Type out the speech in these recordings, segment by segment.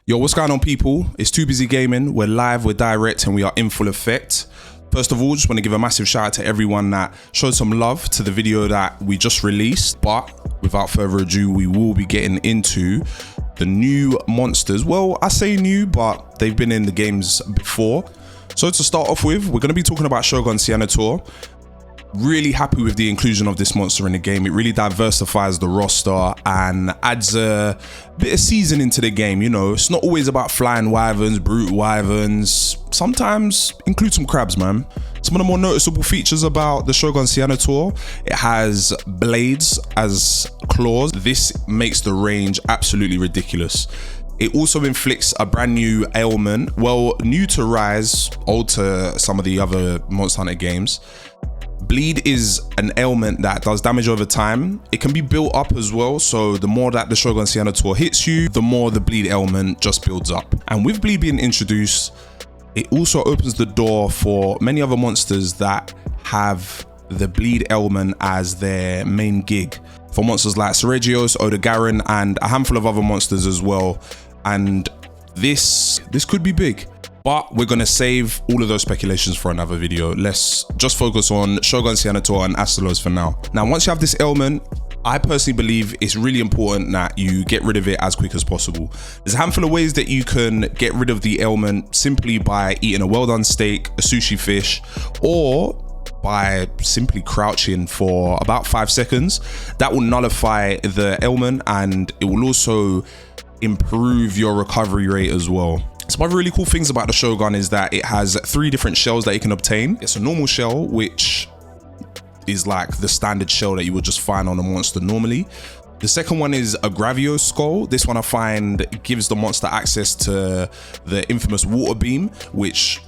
Yo, what's going on, people? It's Too Busy Gaming. We're live, we're direct, and we are in full effect. First of all, just want to give a massive shout out to everyone that showed some love to the video that we just released. But without further ado, we will be getting into the new monsters. Well, I say new, but they've been in the games before. So to start off with, we're going to be talking about Shogun Ceanataur. Really happy with the inclusion of this monster in the game. It really diversifies the roster and adds a bit of seasoning to the game. You know, it's not always about flying wyverns, brute wyverns. Sometimes include some crabs, man. Some of the more noticeable features about the Shogun Ceanataur: it has blades as claws. This makes the range absolutely ridiculous. It also inflicts a brand new ailment. Well, new to Rise, old to some of the other Monster Hunter games. Bleed is an ailment that does damage over time. It can be built up as well, so the more that the Shogun Ceanataur hits you, the more the bleed ailment just builds up. And with bleed being introduced, it also opens the door for many other monsters that have the bleed ailment as their main gig. For monsters like Seregios, Odogaron, and a handful of other monsters as well. And this could be big. But we're going to save all of those speculations for another video. Let's just focus on Shogun Ceanataur and Astalos for now. Now, once you have this ailment, I personally believe it's really important that you get rid of it as quick as possible. There's a handful of ways that you can get rid of the ailment simply by eating a well-done steak, a sushi fish, or by simply crouching for about 5 seconds. That will nullify the ailment, and it will also improve your recovery rate as well. Some other really cool things about the Shogun is that it has 3 different shells that you can obtain. It's a normal shell, which is like the standard shell that you would just find on a monster normally. The second one is a Gravio skull. This one I find gives the monster access to the infamous water beam, which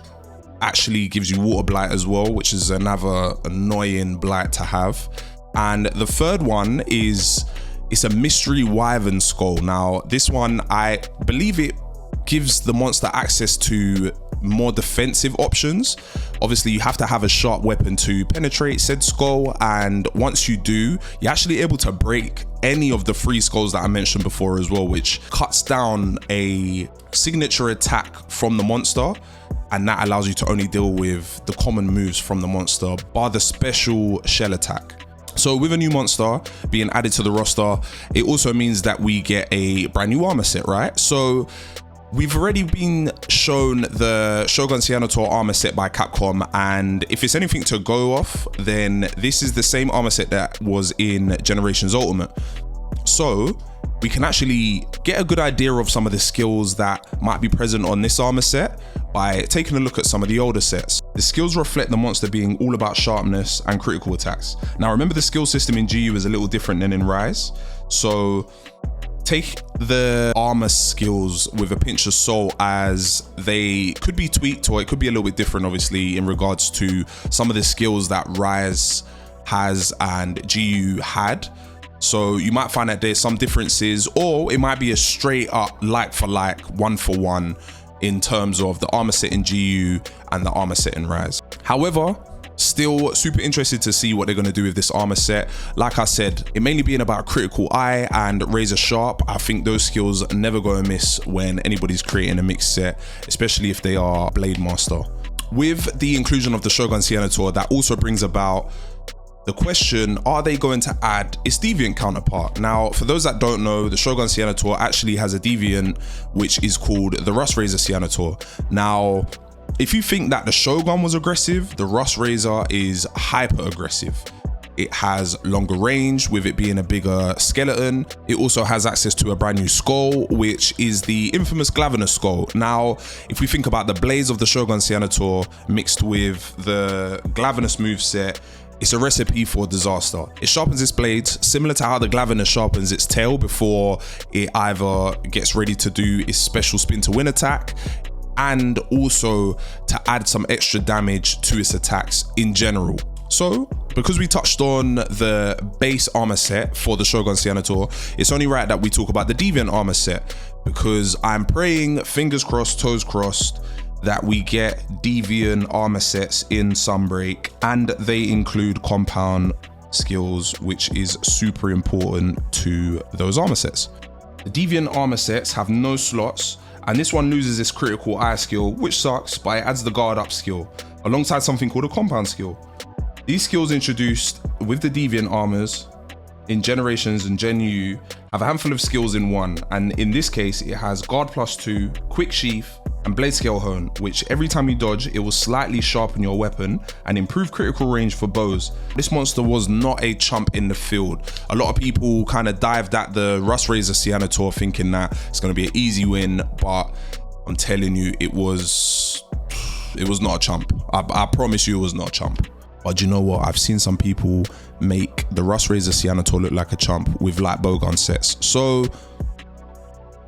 actually gives you water blight as well, which is another annoying blight to have. And the third one is, it's a mystery wyvern skull. Now, this one, I believe it gives the monster access to more defensive options. Obviously, you have to have a sharp weapon to penetrate said skull, and once you do, you're actually able to break any of the 3 skulls that I mentioned before as well, which cuts down a signature attack from the monster, and that allows you to only deal with the common moves from the monster, bar the special shell attack. So with a new monster being added to the roster, it also means that we get a brand new armor set, right? So we've already been shown the Shogun Ceanataur armor set by Capcom, and if it's anything to go off, then this is the same armor set that was in Generations Ultimate. So we can actually get a good idea of some of the skills that might be present on this armor set by taking a look at some of the older sets. The skills reflect the monster being all about sharpness and critical attacks. Now remember, the skill system in GU is a little different than in Rise, so take the armor skills with a pinch of salt, as they could be tweaked or it could be a little bit different, obviously, in regards to some of the skills that Rise has and GU had. So you might find that there's some differences, or it might be a straight up like for like, 1-for-1 in terms of the armor set in GU and the armor set in Rise. However, still super interested to see what they're going to do with this armor set. Like I said, it mainly being about critical eye and razor sharp. I think those skills never go amiss when anybody's creating a mixed set, especially if they are Blade Master. With the inclusion of the Shogun Ceanataur, that also brings about the question, are they going to add its Deviant counterpart? Now, for those that don't know, the Shogun Ceanataur actually has a Deviant, which is called the ForestRaider Ceanataur. Now, if you think that the Shogun was aggressive, the ForestRaider is hyper aggressive. It has longer range, with it being a bigger skeleton. It also has access to a brand new skull, which is the infamous Glavenus skull. Now, if we think about the blades of the Shogun Ceanataur mixed with the Glavenus moveset, it's a recipe for disaster. It sharpens its blades similar to how the Glavenus sharpens its tail before it either gets ready to do its special spin to win attack, and also to add some extra damage to its attacks in general. So, because we touched on the base armor set for the Shogun Ceanataur, it's only right that we talk about the Deviant armor set, because I'm praying, fingers crossed, toes crossed, that we get Deviant armor sets in Sunbreak, and they include compound skills, which is super important to those armor sets. The Deviant armor sets have no slots, And this one loses its critical eye skill, which sucks, but it adds the guard up skill, alongside something called a compound skill. These skills introduced with the Deviant armors in Generations and Gen U have a handful of skills in one, and in this case it has guard +2, quick sheath, and blade scale hone, which every time you dodge it will slightly sharpen your weapon and improve critical range for bows. This monster was not a chump in the field. A lot of people kind of dived at the ForestRaider Ceanataur thinking that it's going to be an easy win, but I'm telling you, it was not a chump. I promise you it was not a chump. But you know what, I've seen some people make the ForestRaider Ceanataur look like a chump with light bowgun sets, so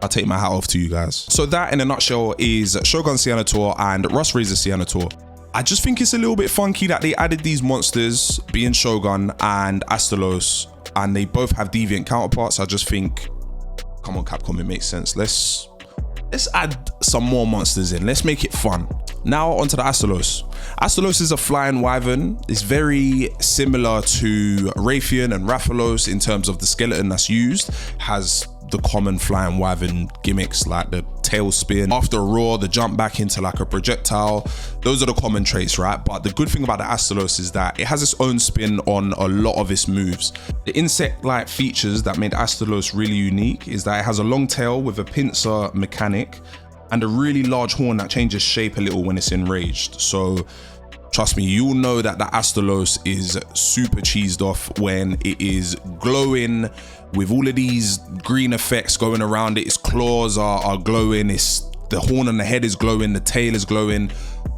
I'll take my hat off to you guys. So that in a nutshell is Shogun Ceanataur and ForestRaider Ceanataur. I just think it's a little bit funky that they added these monsters, being Shogun and Astalos, and they both have Deviant counterparts. I just think, come on Capcom, it makes sense. Let's add some more monsters in. Let's make it fun. Now onto the Astalos. Astalos is a flying wyvern. It's very similar to Raytheon and Rathalos in terms of the skeleton that's used. It has the common flying wyvern gimmicks like the tail spin, after a roar, the jump back into like a projectile. Those are the common traits, right? But the good thing about the Astalos is that it has its own spin on a lot of its moves. The insect-like features that made Astalos really unique is that it has a long tail with a pincer mechanic and a really large horn that changes shape a little when it's enraged. So trust me, you'll know that the Astalos is super cheesed off when it is glowing with all of these green effects going around it. Its claws are glowing, the horn on the head is glowing, the tail is glowing.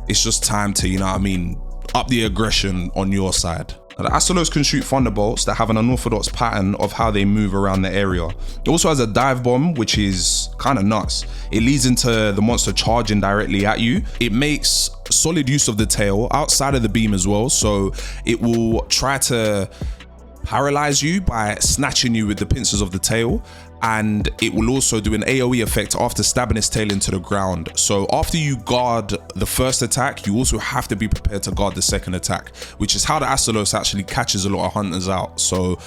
It's just time to, you know what I mean, up the aggression on your side. Now, the Astalos can shoot thunderbolts that have an unorthodox pattern of how they move around the area. It also has a dive bomb, which is kind of nuts. It leads into the monster charging directly at you. It makes solid use of the tail outside of the beam as well, so it will try to paralyze you by snatching you with the pincers of the tail, and it will also do an AoE effect after stabbing its tail into the ground. So after you guard the first attack, you also have to be prepared to guard the second attack, which is how the Astalos actually catches a lot of hunters out. So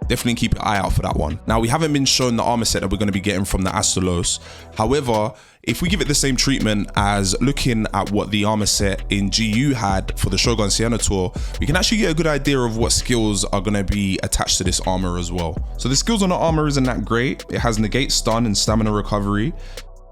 definitely keep your eye out for that one. Now, we haven't been shown the armor set that we're going to be getting from the Astalos. However, if we give it the same treatment as looking at what the armor set in GU had for the Shogun Ceanataur, we can actually get a good idea of what skills are going to be attached to this armor as well. So the skills on the armor isn't that great. It has negate stun and stamina recovery,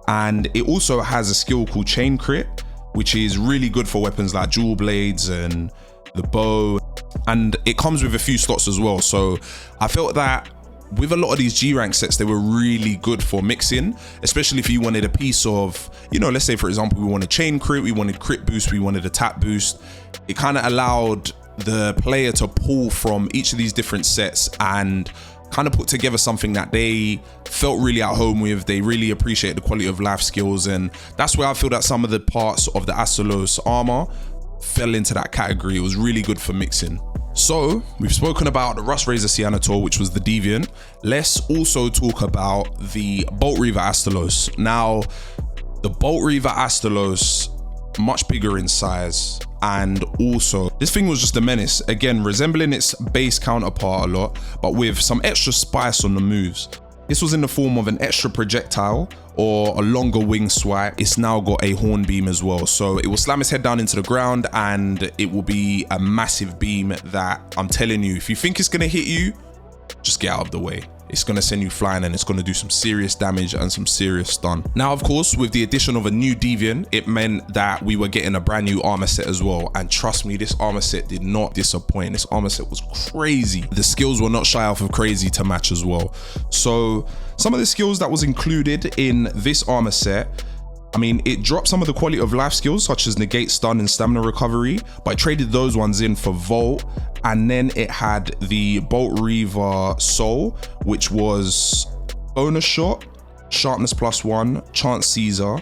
and it also has a skill called chain crit, which is really good for weapons like dual blades and the bow, and it comes with a few slots as well. So I felt that with a lot of these G rank sets, they were really good for mixing, especially if you wanted a piece of, you know, let's say for example, we wanted chain crit, we wanted crit boost, we wanted attack boost. It kind of allowed the player to pull from each of these different sets and kind of put together something that they felt really at home with. They really appreciate the quality of life skills, and that's where I feel that some of the parts of the Astalos armor fell into that category. It was really good for mixing. So we've spoken about the ForestRaider Ceanataur, which was the Deviant. Let's also talk about the Bolt Reaver Astalos. Now, the Bolt Reaver Astalos, much bigger in size, and also this thing was just a menace, again resembling its base counterpart a lot, but with some extra spice on the moves. This was in the form of an extra projectile or a longer wing swipe. It's now got a horn beam as well, so it will slam its head down into the ground and it will be a massive beam that, I'm telling you, if you think it's gonna hit you, just get out of the way. It's gonna send you flying and it's gonna do some serious damage and some serious stun. Now, of course, with the addition of a new Deviant, it meant that we were getting a brand new armor set as well. And trust me, this armor set did not disappoint. This armor set was crazy. The skills were not shy off of crazy to match as well. So some of the skills that was included in this armor set, I mean, it dropped some of the quality of life skills such as negate stun and stamina recovery, but I traded those ones in for Volt. And then it had the Bolt Reaver Soul, which was bonus shot, sharpness +1, chance Caesar,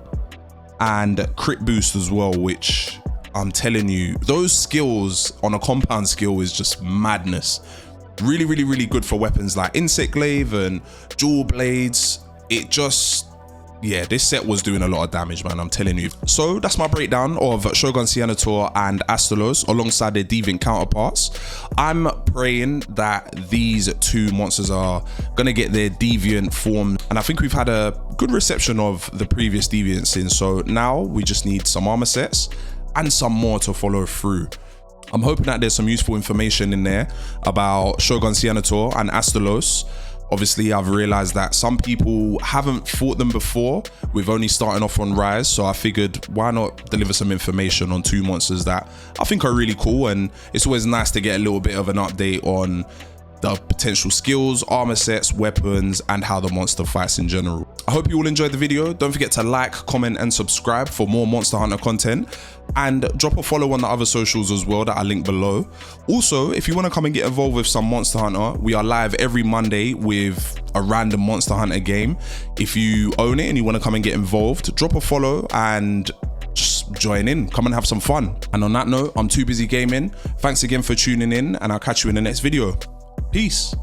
and crit boost as well, which I'm telling you, those skills on a compound skill is just madness. Really, really, really good for weapons like Insect Glaive and dual blades. It just yeah, this set was doing a lot of damage, man, I'm telling you. So that's my breakdown of Shogun Ceanataur and Astalos alongside their Deviant counterparts. I'm praying that these two monsters are gonna get their Deviant form, and I think we've had a good reception of the previous Deviant sins, so now we just need some armor sets and some more to follow through. I'm hoping that there's some useful information in there about Shogun Ceanataur and Astalos. Obviously, I've realized that some people haven't fought them before with only starting off on Rise, so I figured why not deliver some information on two monsters that I think are really cool, and it's always nice to get a little bit of an update on the potential skills, armor sets, weapons, and how the monster fights in general. I hope you all enjoyed the video. Don't forget to like, comment, and subscribe for more Monster Hunter content, and drop a follow on the other socials as well that I link below. Also, if you want to come and get involved with some Monster Hunter, we are live every Monday with a random Monster Hunter game. If you own it and you want to come and get involved, drop a follow and just join in, come and have some fun. And on that note, I'm TooBizyGaming. Thanks again for tuning in, and I'll catch you in the next video. Peace.